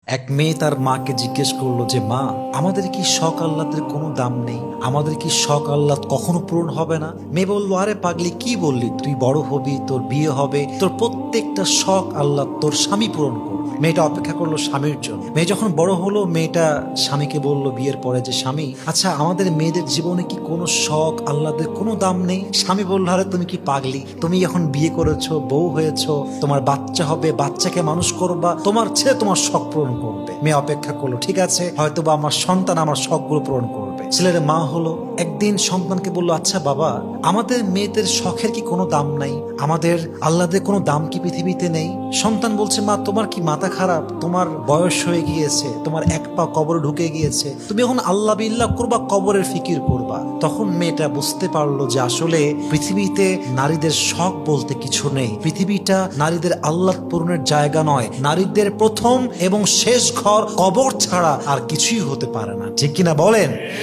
এক মেয়ে তার মাকে জিজ্ঞেস করলো যে মা, আমাদের কি শখ আহ্লাদের কোনো দাম নেই? আমাদের কি শখ আহ্লাদ কখনো পূরণ হবে না? মেয়ে বললো, আরে পাগলি, কি বললি? তুই বড় হবি, তোর বিয়ে হবে, তোর প্রত্যেকটা শখ আহ্লাদ তোর স্বামী পূরণ করবে। মেয়েটা অপেক্ষা করলো স্বামীর জন্য। মেয়ে যখন বড় হলো, মেয়েটা স্বামীকে বলল বিয়ের পরে যে স্বামী, আচ্ছা আমাদের মেয়েদের জীবনে কি কোনো শখ আহ্লাদের কোনো দাম নেই? স্বামী বলল, আরে তুমি কি পাগলি? তুমি এখন বিয়ে করেছো, বউ হয়েছো, তোমার বাচ্চা হবে, বাচ্চাকে মানুষ করবা, তোমার ছেলে তোমার শখ পূরণ করবে। মেয়ে অপেক্ষা করলো, ঠিক আছে, হয়তো বা আমার সন্তান আমার শখগুলো পূরণ করবে। ছেলের মা হলো, একদিন সন্তানকে বললো, আচ্ছা বাবা, আমাদের মেয়েদের শখের কি কোনো দাম নাই? আমাদের আহ্লাদের কোনো দাম কি পৃথিবীতে নেই? সন্তান বলছে, মা তোমার কি মাথা খারাপ? তোমার বয়স হয়ে গিয়েছে, তোমার এক পা কবরে ঢুকে গিয়েছে, তুমি এখন আল্লাহ বিল্লাহ করবা, কবরের ফিকির করবা। তখন মেয়েটা বুঝতে পারলো যে আসলে পৃথিবীতে নারীদের শখ বলতে কিছু নেই। পৃথিবীটা নারীদের আহ্লাদ পূরণের জায়গা নয়। নারীদের প্রথম এবং শেষ ঘর কবর ছাড়া আর কিছুই হতে পারে না। ঠিক কিনা বলেন?